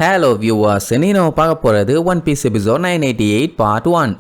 Hello viewers, நீ நம்ம பார்க்க போறது One Piece episode 988 part 1.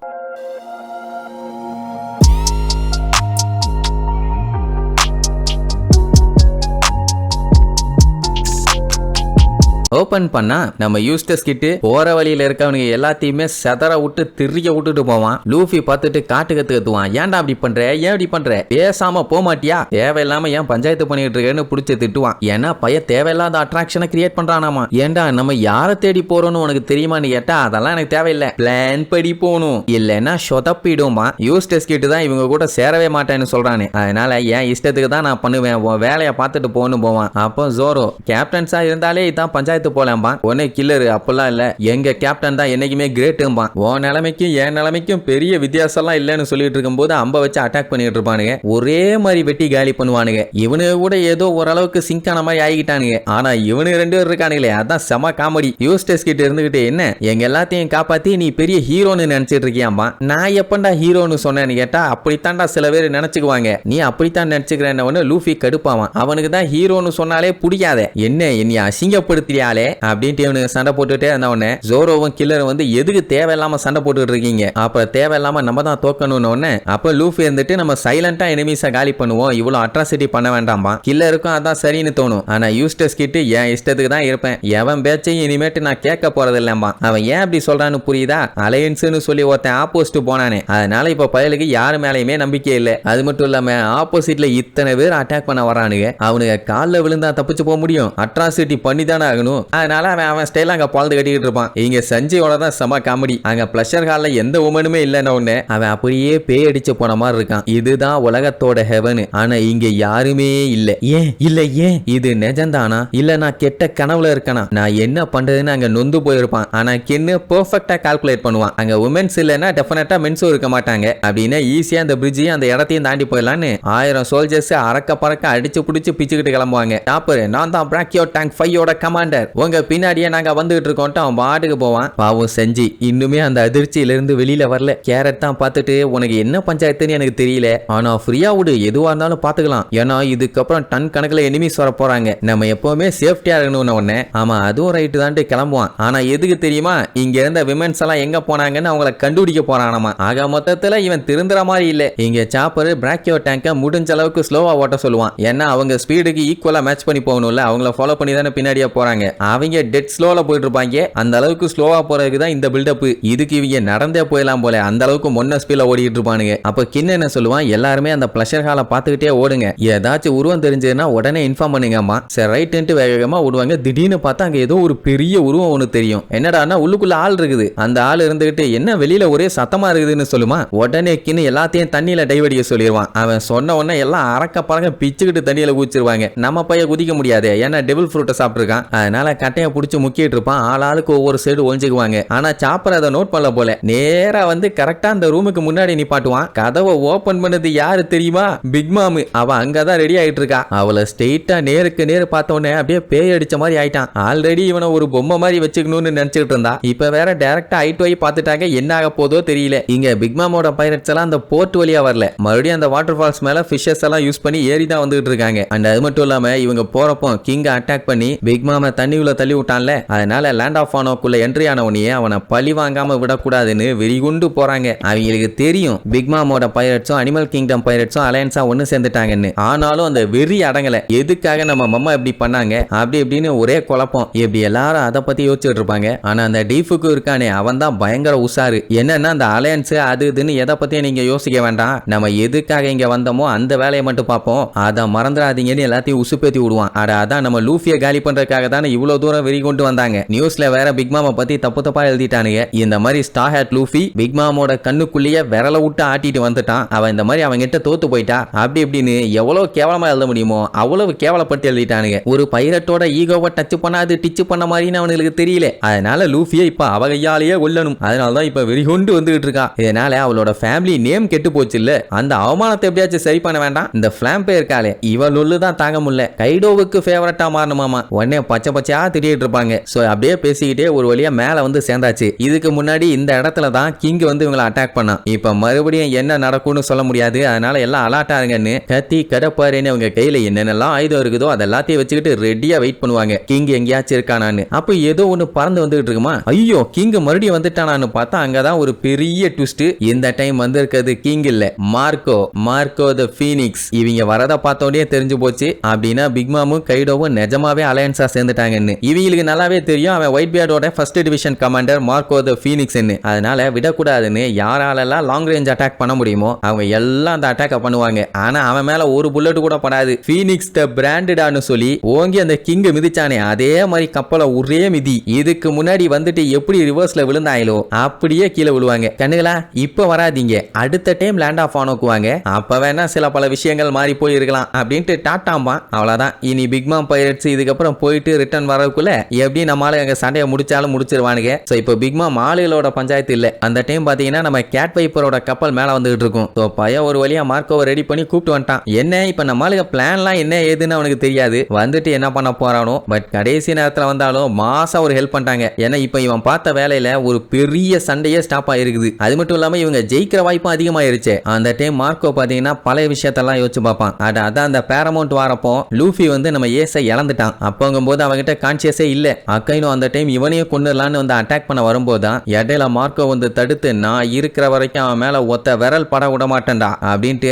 Open பண்ணா நம்ம யூஸ்டஸ் கிட்ட போற வழியில இருக்கவனுங்க எல்லாத்தையுமே செதற விட்டு திரிய விட்டுட்டு போவான். லூஃபி பார்த்துட்டு காட்டு கத்துவான். ஏன்டா அப்படி பண்ற, ஏன் இப்படி பண்ற, பேசாம போக மாட்டியா, தேவையில்லாம ஏன் பஞ்சாயத்து பண்ணிட்டு இருக்கேன்னு புடிச்சு திட்டுவான். ஏன்னா பையன் தேவையில்லாத அட்ராக்ஷனை கிரியேட் பண்றானாமா. ஏன்டா நம்ம யாரை தேடி போறோம்னு உனக்கு தெரியுமான்னு கேட்டா அதெல்லாம் எனக்கு தேவையில்லை, பிளான் படி போகணும், இல்லைன்னா சொதப்பிடுமா. யூஸ்டஸ் கிட்ட தான் இவங்க கூட சேரவே மாட்டேன்னு சொல்றானே, அதனால என் இஷ்டத்துக்கு தான் நான் பண்ணுவேன், வேலையை பார்த்துட்டு போகணும் போவான். அப்போ ஜோரோ கேப்டன்ஸா இருந்தாலே இதான் பஞ்சாயத்து போலாம்பா, ஒன்னே கில்லரு அப்பெல்லாம் இல்ல, எங்க கேப்டன் தான் என்னைக்குமே கிரேட்டும்பா. உன் நிலைமைக்கும் என் நிலைமைக்கும் பெரிய வித்தியாசம்லாம் இல்லைன்னு சொல்லிட்டு இருக்கும் போது அம்ப வச்சு அட்டாக் பண்ணிட்டு இருப்பானுங்க. ஒரே மாதிரி வெட்டி காலி பண்ணுவானுங்க. இவனுக்கு கூட ஏதோ ஓரளவுக்கு சிங்க் ஆன மாதிரி ஆகிட்டானுங்க. ஆனா இவனுக்கு ரெண்டு பேர் இருக்கானுங்களே, அதான் செம காமெடி. யூஸ்டஸ் கிட்ட இருந்துகிட்டு என்ன எங்க எல்லாத்தையும் காப்பாத்தி நீ பெரிய ஹீரோன்னு நினைச்சிட்டு இருக்கியாம்பா. நான் எப்பண்டா ஹீரோன்னு சொன்னேன்னு கேட்டா அப்படித்தான்டா சில பேர் நினைச்சுக்குவாங்க. நீ அப்படித்தான் நினைச்சுக்கிறேன்னு லூஃபி கடுப்பாவான். அவனுக்கு தான் ஹீரோன்னு சொன்னாலே பிடிக்காத, என்ன என்னை அசிங்கப்படுத்தியா அப்படின்ட்டு இவனுக்கு சண்டை போட்டுட்டே இருந்தவனே ஜோரோவும் கில்லரும் வந்து எதுக்கு தேவையில்லாம சண்டை போட்டுட்டு இருக்கீங்க, அப்ப தேவையில்லாம நம்ம தான் தோக்கணும்னு அப்ப லூஃபி இருந்துட்டு நம்ம சைலண்டா எனிமீஸை காலி பண்ணுவோம், இவ்வளவு அட்ராசிட்டி பண்ண வேண்டாமா. கில்லருக்கும் அதான் சரின்னு தோணும். ஆனா யூஸ்டஸ் கிட்ட என் இஷ்டத்துக்கு தான் இருப்பேன், எவன் பேச்சையும் இனிமேட்டு நான் கேட்க போறது இல்லம்பா. அவன் ஏன் அப்படி சொல்றான்னு புரியுதா, அலையன்ஸ்னு சொல்லி ஒருத்தன் ஆப்போசிட் போனானே, அதனால இப்ப பயலுக்கு யாரு மேலேயுமே நம்பிக்கை இல்லை. அது மட்டும் இல்லாம ஆப்போசிட்ல இத்தனை பேர் அட்டாக் பண்ண வரானுங்க, அவனுக்கு காலில் விழுந்தா தப்பிச்சு போக முடியும், அட்ராசிட்டி பண்ணி தானே ஆகணும். அதனால அவன் ஸ்டைல அங்க பால்து கட்டிக்கிட்டு இருப்பான். இங்க சஞ்சயோட தான் செம காமெடி. அங்க பிளஷர் ஹால்ல எந்த உமனுமே இல்லைன்னு ஒண்ணு அவன் அப்படியே பேய் அடிச்சு போன மாதிரி இருக்கான். இதுதான் உலகத்தோட ஹெவன், ஆனா இங்க யாருமே இல்ல. ஏன் இல்ல, ஏன் இது நிஜம்தானா இல்ல நான் கெட்ட கனவுல இருக்கனா, நான் என்ன பண்றதுன்னு அங்க நொந்து போயிருப்பான். ஆனா கென்னு பெர்ஃபெக்ட்டா கால்குலேட் பண்ணுவான். அங்க உமன்ஸ் இல்லைன்னா டெஃபினட்டா மென்ஸும் இருக்க மாட்டாங்க. அப்படின்னா ஈஸியா அந்த பிரிட்ஜையும் அந்த இடத்தையும் தாண்டி போயிடலான்னு 1000 சோல்ஜர்ஸ் அரக்க பறக்க அடிச்சு பிடிச்சு பிச்சுக்கிட்டு கிளம்புவாங்க. டாப்பர் நான் தான் பிராக்கியோ டேங்க் 5 கமாண்டர், உங்க பின்னாடியே நாங்க வந்துட்டு இருக்கோம். அவன் பாட்டுக்கு போவான். பாவம் செஞ்சு இன்னுமே அந்த அதிர்ச்சியில இருந்து வெளியில வரல. கேரட் தான் பார்த்துட்டு உனக்கு என்ன பஞ்சாயத்துன்னு எனக்கு தெரியல, ஆனா ஃப்ரீயா விடு, எதுவா இருந்தாலும் பாத்துக்கலாம், ஏன்னா இதுக்கப்புறம் டன் கணக்குல எனிமீஸ் வர போறாங்க, நம்ம எப்பவுமே சேஃப்டியா இருக்கணும்னு உடனே ஆமா அதுவும் ரைட்டு தான்ட்டு கிளம்புவான். ஆனா எதுக்கு தெரியுமா, இங்க இருந்த விமென்ஸ் எல்லாம் எங்க போனாங்கன்னு அவங்கள கண்டுபிடிக்க போறானாமா. ஆக மொத்தத்துல இவன் திருந்துற மாதிரி இல்ல. இங்க சாப்பர் பிராக்கியோ டேங்க முடிஞ்ச அளவுக்கு ஸ்லோவா ஓட்ட சொல்லுவான். ஏன்னா அவங்க ஸ்பீடுக்கு ஈக்குவலா மேட்ச் பண்ணி போகணும்ல, அவங்கள ஃபாலோ பண்ணி தானே பின்னாடியே போறாங்க. அவங்க டெட் ஸ்லோல போயிட்டு இருப்பாங்க. அந்த அளவுக்கு ஸ்லோவா போறதுக்கு தான் இந்த பில்டப். இதுக்கு இவங்க நடந்தே போயிடலாம் போல, அந்த அளவுக்கு மொன்ன ஸ்பீட்ல ஓடிட்டு இருப்பானுங்க. அப்ப கின்ன என்ன சொல்லுவான், எல்லாருமே அந்த பிளஷர் ஹாலை பார்த்துக்கிட்டே ஓடுங்க, ஏதாச்சும் உருவம் தெரிஞ்சதுன்னா உடனே இன்ஃபார்ம் பண்ணுங்கம்மா. சரி ரைட்டு வேகமா ஓடுவாங்க. திடீர்னு பார்த்தா அங்க ஏதோ ஒரு பெரிய உருவம் ஒன்று தெரியும். என்னடான்னா உள்ளுக்குள்ள ஆள் இருக்குது. அந்த ஆள் இருந்துகிட்டு என்ன வெளியில ஒரே சத்தமா இருக்குதுன்னு சொல்லுமா. உடனே கின்னு எல்லாத்தையும் தண்ணியில டைவடிக்க சொல்லிடுவான். அவன் சொன்ன உடனே எல்லாம் அரக்க பறக்க பிச்சுக்கிட்டு தண்ணியில குதிச்சிருவாங்க. நம்ம பைய குதிக்க முடியாது, ஏன்னா டெவில் ஃப்ரூட்டை சாப்பிட்டுருக்கான். அதனால கட்டையை பிடிச்சி முக்கிட்டு இருப்பான். ஆளாளுக்கு ஒவ்வொரு சைடு ஒழிஞ்சுக்குவாங்க. ஆனா சாப்பர் அதை நோட் பண்ணல போல, நேரா வந்து கரெக்டா அந்த ரூமுக்கு முன்னாடி நிப்பாட்டுவான். கதவை ஓபன் பண்ணது யாரு தெரியுமா, பிக் மாமு. அவ அங்கதான் ரெடி ஆயிட்டு இருக்கா. அவளை ஸ்ட்ரெயிட்டா நேருக்கு நேரு பார்த்த உடனே அப்படியே பேய் அடிச்ச மாதிரி ஆயிட்டான். ஆல்ரெடி இவனை ஒரு பொம்மை மாதிரி வச்சுக்கணும்னு நினைச்சிட்டு இருந்தா, இப்ப வேற டைரக்டா ஐட் வை பார்த்துட்டாங்க. என்ன ஆக போதோ தெரியல. இங்க பிக் மாமோட பைரட்ஸ் எல்லாம் அந்த போர்ட் வழியா வரல, மறுபடியும் அந்த வாட்டர் ஃபால்ஸ் மேல ஃபிஷஸ் எல்லாம் யூஸ் பண்ணி ஏறி தான் வந்துட்டு இருக்காங்க. அண்ட் அது மட்டும் இல்லாம இவங்க போறப்போ கிங்க அட்டாக் பண்ணி பிக் மாம தண்ணி உள்ள தள்ளி விட்டான்ல, அதனால லேண்ட் ஆஃப் ஆனோக்குள்ள என்ட்ரி ஆனவனையே அவனை பழி வாங்காம விடக்கூடாதுன்னு வெறிகுண்டு போறாங்க. அவங்களுக்கு தெரியும் பிக் மாமோட பைரட்ஸும் அனிமல் கிங்டம் பைரட்ஸும் அலையன்ஸா ஒன்னு சேர்ந்துட்டாங்கன்னு. ஆனாலும் அந்த வெறி அடங்கல. எதுக்காக நம்ம மம்மா இப்படி பண்ணாங்க அப்படி இப்படின்னு ஒரே குழப்பம். இப்படி எல்லாரும் அதை பத்தி யோசிச்சுட்டு இருப்பாங்க. ஆனா அந்த டீஃபுக்கு இருக்கானே அவன் தான் பயங்கர உசாரு. என்னன்னா அந்த அலையன்ஸ் அது இதுன்னு எதை பத்தியும் நீங்க யோசிக்க வேண்டாம், நம்ம எதுக்காக இங்க வந்தோமோ அந்த வேலையை மட்டும் பார்ப்போம், அதை மறந்துடாதீங்கன்னு எல்லாத்தையும் உசுப்பேத்தி விடுவான். அதான் நம்ம லூஃபியை காலி பண்றதுக்காக தானே இவ்வளவு தூரம் வெறி கொண்டு வந்தாங்க. நியூஸ்ல வேற பிக் மாமா பத்தி தப்பு தப்பா எழுதிட்டானுங்க. இந்த மாதிரி ஸ்டார் ஹேட் லூஃபி பிக் மாமோட கண்ணுக்குள்ளேயே விரல விட்டு ஆட்டிட்டு வந்துட்டான். அவன் இந்த மாதிரி அவங்க கிட்ட தோத்து போயிட்டா அப்படி இப்படின்னு எவ்வளவு கேவலமா எழுத முடியுமோ அவ்வளவு கேவலப்பட்டு எழுதிட்டானுங்க. ஒரு பைரட்டோட ஈகோவை டச் பண்ணா அது டிச் பண்ண மாதிரின்னு அவனுக்கு தெரியல. அதனால லூஃபியை இப்ப அவ கையாலேயே கொல்லணும். அதனாலதான் இப்ப வெறி கொண்டு வந்துகிட்டு இருக்கா. இதனால அவளோட ஃபேமிலி நேம் கெட்டு போச்சு இல்ல, அந்த அவமானத்தை எப்படியாச்சும் சரி பண்ண வேண்டாம். இந்த பிளாம்பே இருக்காளே இவள் தான் தாங்க முடியல. கைடோவுக்கு ஃபேவரட்டா மாறணுமாமா. உடனே பச்சை கொச்சா திட்டிட்டு இருப்பாங்க. சோ அப்படியே பேசிக்கிட்டே ஒரு வழியா மேல வந்து சேர்ந்தாச்சு. இதுக்கு முன்னாடி இந்த இடத்துல தான் கிங் வந்து இவங்களை அட்டாக் பண்ணான். இப்ப மறுபடியும் என்ன நடக்கும்னு சொல்ல முடியாது, அதனால எல்லாம் அலாட்டா இருங்கன்னு கத்தி கடப்பாருன்னு அவங்க கையில என்னென்னலாம் ஆயுதம் இருக்குதோ அதெல்லாத்தையும் வச்சுக்கிட்டு ரெடியா வெயிட் பண்ணுவாங்க கிங் எங்கேயாச்சும் இருக்கானான்னு. அப்ப ஏதோ ஒண்ணு பறந்து வந்துகிட்டு இருக்குமா, ஐயோ கிங் மறுபடியும் வந்துட்டானான்னு பார்த்தா அங்கதான் ஒரு பெரிய ட்விஸ்ட். இந்த டைம் வந்திருக்கிறது கிங் இல்ல, மார்க்கோ தி ஃபீனிக்ஸ். இவங்க வரத பார்த்தோடனே தெரிஞ்சு போச்சு அப்படின்னா பிக் மாமும் கைடோவும் நிஜமாவே அலையன்ஸா சேர்ந்துட்டாங்கன்னு. இவங்களுக்கு நல்லாவே தெரியும் அவன் ஒயிட் பியர்டோட first division commander Marco the ஃபீனிக்ஸ்ன்னு. அதனால விடக்கூடாதுன்னு யாராலெல்லாம் லாங் ரேஞ்ச் அட்டாக் பண்ண முடியுமோ அவங்க எல்லாம் அந்த அட்டாக் பண்ணுவாங்க. ஆனா அவன் மேல ஒரு புல்லட் கூட படாது. ஃபீனிக்ஸ் தி பிராண்டடான்னு சொல்லி ஓங்கி அந்த கிங் மிதிச்சானே அதே மாதிரி கப்பலை ஒரே மிதி. இதுக்கு முன்னாடி வந்துட்டு எப்படி ரிவர்ஸ்ல விழுந்தாயிலோ அப்படியே கீழே விழுவாங்க. கண்ணுகளா இப்ப வராதீங்க, அடுத்த டைம் லேண்ட் ஆஃப் ஆனோக்குவாங்க, அப்ப வேணா சில பல விஷயங்கள் மாறி போயிருக்கலாம் அப்படின்ட்டு டாட்டாம்பா. அவ்வளவுதான், இனி பிக் மாம் பைரட்ஸ் இதுக்கப்புறம் போயிட்டு ரிட்டர்ன் வரக்குள்ள எப்படி நம்மளால எங்க சண்டையை முடிச்சாலும் முடிச்சிருவானுங்க. சோ இப்போ பிக் மாம் ஆளுகளோட பஞ்சாயத்து இல்ல. அந்த டைம் பாத்தீங்கன்னா நம்ம கேட் வைப்பரோட கப்பல் மேல வந்துகிட்டு இருக்கும். சோ பையன் ஒரு வழியா மார்க்கோவை ரெடி பண்ணி கூப்பிட்டு வந்துட்டான். என்ன இப்ப நம்மளுக்கு பிளான்லாம் என்ன ஏதுன்னு அவனுக்கு தெரியாது, வந்துட்டு என்ன பண்ண போறானோ. பட் கடைசி நேரத்துல வந்தாலும் மாசா ஒரு ஹெல்ப் பண்ணிட்டாங்க. ஏன்னா இப்ப இவன் பார்த்த வேலையில ஒரு பெரிய சண்டையே ஸ்டாப் ஆயிருக்குது. அது மட்டும் இல்லாம இவங்க ஜெயிக்கிற வாய்ப்பும் அதிகமாயிருச்சு. அந்த டைம் மார்க்கோ பாத்தீங்கன்னா பழைய விஷயத்தெல்லாம் யோசிச்சு பார்ப்பான். அதான் அந்த பேரமௌண்ட் வரப்போ லூஃபி வந்து நம்ம ஏசை இழந்துட்டான். அப்போங்கும் போது அவங்கிட்ட கான்சியஸே இல்ல. அக்கைனும் அந்த டைம் இவனையும் கொண்டுலான்னு வந்து அட்டாக் பண்ண வரும்போதுதான் இடையில மார்க்கோ வந்து தடுத்து நான் இருக்கிற வரைக்கும் அவன் மேல ஒத்த விரல் பட விட மாட்டேன்டா அப்படின்ட்டு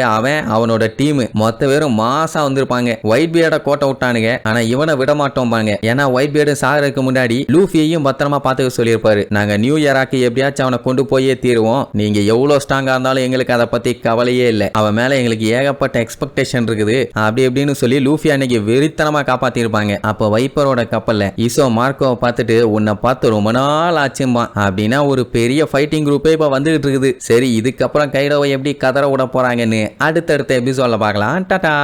அவனோட டீம் மொத்த பேரும் மாசா வந்திருப்பாங்க. ஒயிட் பியர்ட கோட்டை விட்டானுங்க, ஆனா இவனை விட மாட்டோம் பாங்க. ஏன்னா ஒயிட் பியர்டு சாகிறதுக்கு முன்னாடி லூஃபியையும் பத்திரமா பாத்துக்க சொல்லியிருப்பாரு. நாங்க நியூ இயராக்கு எப்படியாச்சும் அவனை கொண்டு போயே தீருவோம், நீங்க எவ்வளவு ஸ்ட்ராங்கா இருந்தாலும் எங்களுக்கு அதை பத்தி கவலையே இல்லை, அவன் மேல எங்களுக்கு ஏகப்பட்ட எக்ஸ்பெக்டேஷன் இருக்குது அப்படி எப்படின்னு சொல்லி லூஃபி அன்னைக்கு வெறித்தனமா காப்பாத்திருப்பாங்க. அப்போ வைப்பரோட கப்பல்ல இசோ மார்க்கோவை பார்த்துட்டு உன்னை பார்த்து ரொம்ப நாள் ஆச்சும்பா அப்படின்னா ஒரு பெரிய ஃபைட்டிங் குரூப்பே இப்ப வந்துகிட்டு இருக்குது. சரி இதுக்கப்புறம் கைடோவை எப்படி கதற விட போறாங்கன்னு அடுத்தடுத்த எபிசோட்ல பார்க்கலாம். டாடா.